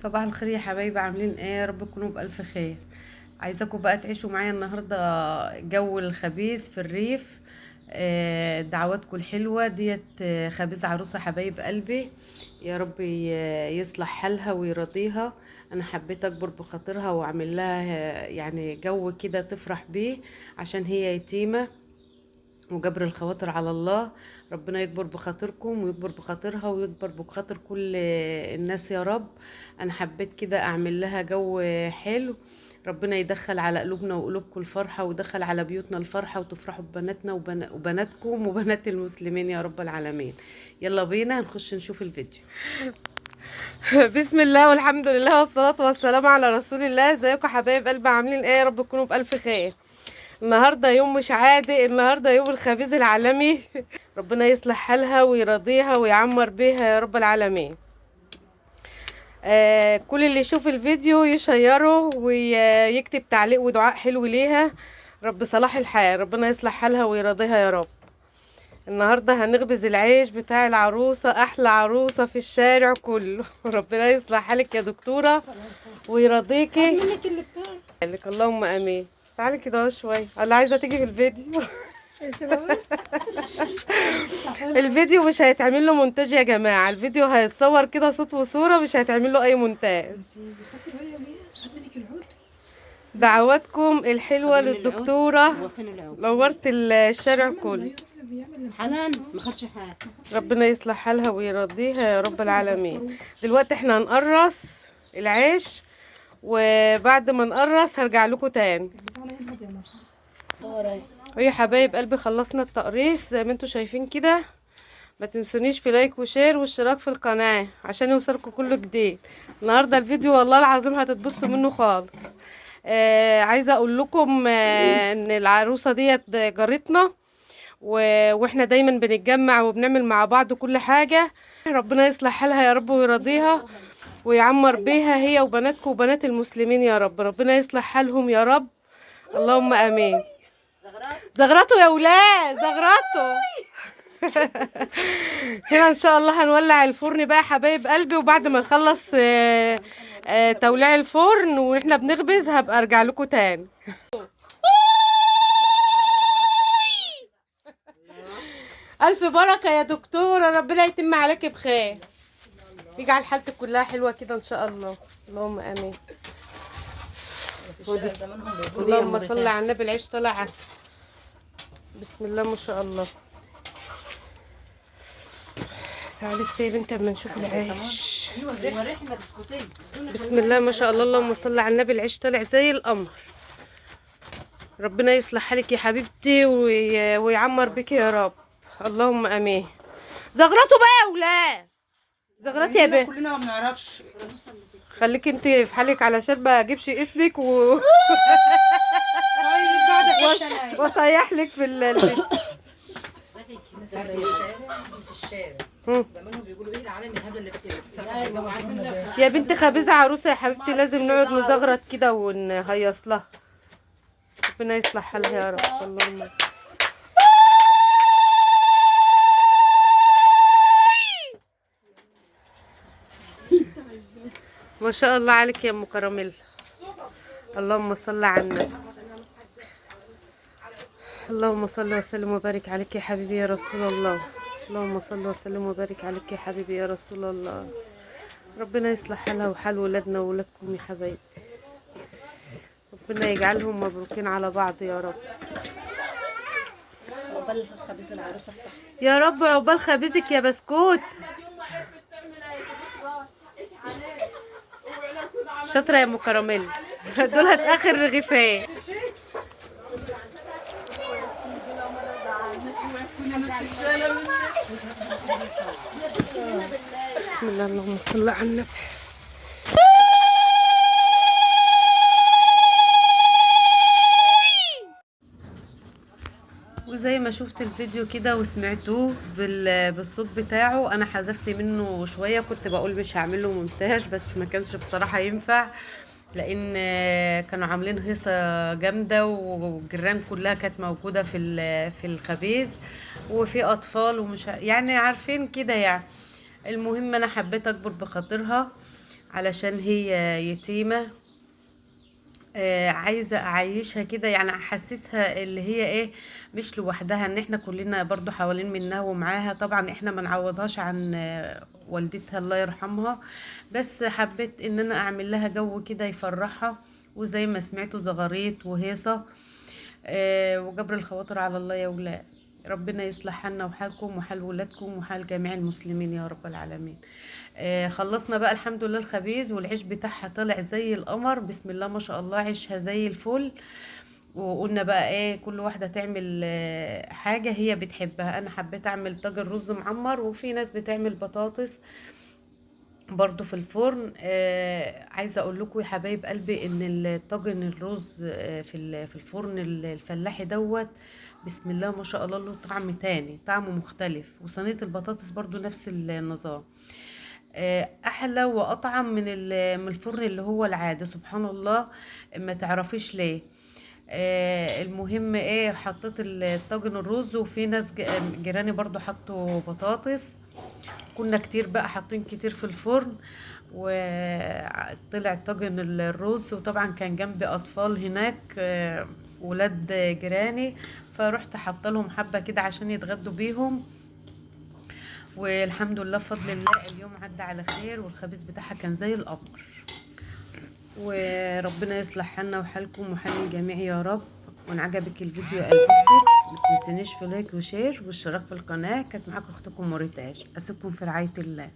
صباح الخير يا حبايبي، عاملين ايه؟ يا رب تكونوا بألف خير. عايزاكم بقى تعيشوا معايا النهارده جو الخبيز في الريف. دعواتكم الحلوه ديت، خبيز عروسه حبايب قلبي. يا رب يصلح حالها ويرضيها. انا حبيت اكبر بخاطرها واعمل لها يعني جو كده تفرح بيه، عشان هي يتيمه وجبر الخواطر على الله. ربنا يكبر بخاطركم ويكبر بخاطرها ويكبر بخاطر كل الناس يا رب. انا حبيت كده اعمل لها جو حلو. ربنا يدخل على قلوبنا وقلوبكم الفرحة، ويدخل على بيوتنا الفرحة، وتفرحوا ببناتنا وبناتكم وبنات المسلمين يا رب العالمين. يلا بينا نخش نشوف الفيديو. بسم الله والحمد لله والصلاة والسلام على رسول الله. ازيكم حبايب قلبي؟ عاملين ايه؟ يا رب تكونوا بألف خير. النهارده يوم مش عادي، النهارده يوم الخبيز العالمي. ربنا يصلح حالها ويرضيها ويعمر بيها يا رب العالمين. كل اللي يشوف الفيديو يشيره ويكتب تعليق ودعاء حلو ليها. رب صلاح الحال، ربنا يصلح حالها ويرضيها يا رب. النهارده هنخبز العيش بتاع العروسه، احلى عروسه في الشارع كله. ربنا يصلح حالك يا دكتوره ويرضيكي. لك اللهم امين. تعالي كده اهو شويه، اللي عايزه تيجي في الفيديو. الفيديو مش هيتعمل له مونتاج يا جماعه، الفيديو هيتصور كده صوت وصوره، مش هيتعمل له اي مونتاج. دعواتكم الحلوه للدكتوره، هو فين العود؟ نورت الشارع كله. حنان ما خدش حاجه. ربنا يصلح حالها ويرضيها يا رب العالمين. دلوقتي احنا هنقرص العيش، وبعد ما نقرص هرجع لكم تاني. يا حبايب قلبي، خلصنا التقريص زي ما انتوا شايفين كده. ما تنسونيش في لايك وشير واشتراك في القناة عشان يوصلكم كل جديد. النهارده الفيديو والله العظيم هتتبسطوا منه خالص. عايزه اقول لكم ان العروسه ديت جارتنا، واحنا دايما بنتجمع وبنعمل مع بعض كل حاجه. ربنا يصلح حالها يا رب ويرضيها ويعمر بيها هي وبناتكم وبنات المسلمين يا رب. ربنا يصلح حالهم يا رب، اللهم امين. زغرته يا ولاد، زغرته. هنا ان شاء الله هنولع الفرن بقى يا حبايب قلبي، وبعد ما نخلص توليع الفرن واحنا بنخبز هبقى ارجع لكم تاني. الف بركه يا دكتوره، ربنا يتم عليك بخير، يجعل حالتك كلها حلوه كده ان شاء الله، اللهم امين. اللهم صل على النبي، العيش طلع عسل. بسم الله ما شاء الله. تعالي يا بنت اما نشوف العيش. بسم الله ما شاء الله، اللهم صل على النبي، العيش طلع زي القمر. ربنا يصلح حالك يا حبيبتي ويعمر بك يا رب، اللهم امين. زغرته بقى يا ولاد، زغرتي يا بنت. كلنا ما بنعرفش. خليك انت في حالك علشان ما اجيبش اسمك طيب قاعده وصيح لك في البيت. في الشارع زمانهم بيقولوا ايه العالم الهبله اللي بتبقى. يا بنت خبيزه عروسه يا حبيبتي، لازم نقعد نزغرط كده ونهيص لها. ربنا يصلح حالها يا رب، اللهم. ما شاء الله عليك يا ام كراميل، اللهم صل على النبي. اللهم صل وسلم وبارك عليك يا حبيبي يا رسول الله. اللهم صل وسلم وبارك عليك يا حبيبي يا رسول الله. ربنا يصلح حالها وحال ولادنا وولادكم يا حبايبي، ربنا يجعلهم مبروكين على بعض يا رب. عقبال خبيز العروسه بتاعتي يا رب، عقبال خبيزك يا بسكوت. شاطره يا ام كراميل. دولت اخر رغيفين. بسم الله، اللهم صل على النبي. وزي ما شفت الفيديو كده وسمعتوه بالصوت بتاعه، انا حذفت منه شوية، كنت بقول مش هعمله مونتاج بس ما كانش بصراحة ينفع، لان كانوا عاملين هيصة جامدة والجيران كلها كانت موجودة في الخبيز، وفي اطفال ومش يعني عارفين كده يعني. المهم انا حبيت اكبر بخاطرها علشان هي يتيمة. عايزة اعيشها كده، يعني احسسها اللي هي ايه، مش لوحدها، ان احنا كلنا برضو حوالين منها ومعاها. طبعا احنا ما نعوضهاش عن والدتها الله يرحمها، بس حبيت ان انا اعمل لها جو كده يفرحها. وزي ما سمعتوا زغاريت وهيصة. وجبر الخواطر على الله يا ولاد. ربنا يصلح حالنا وحالكم وحال ولادكم وحال جميع المسلمين يا رب العالمين. خلصنا بقى الحمد لله الخبيز، والعيش بتاعها طلع زي القمر، بسم الله ما شاء الله، عيشها زي الفل. وقلنا بقى ايه، كل واحدة تعمل حاجة هي بتحبها. انا حبيت اعمل طاجن رز معمر، وفي ناس بتعمل بطاطس برضو في الفرن. عايزه اقول لكم يا حبايب قلبي ان الطاجن الرز في الفرن الفلاحي دوت، بسم الله ما شاء الله، له طعم تاني، طعمه مختلف. وصينيه البطاطس برضو نفس النظام. احلى واطعم من الفرن اللي هو العادي، سبحان الله. ما تعرفيش ليه. المهم ايه، حطيت الطاجن الرز، وفي ناس جيراني برضو حطوا بطاطس. كنا كتير بقى، حاطين كتير في الفرن، وطلع طاجن الرز. وطبعا كان جنبي اطفال هناك، ولاد جيراني، فرحت حاطه لهم حبه كده عشان يتغدوا بيهم. والحمد لله بفضل الله اليوم عدى على خير، والخبيز بتاعها كان زي القمر. وربنا يصلح حالنا وحالكم وحال الجميع يا رب. وان عجبك الفيديو قلبك ما تنسونيش في لايك وشير واشتراك في القناه. كانت معاكم اختكم موريتاج، اسيبكم في رعايه الله.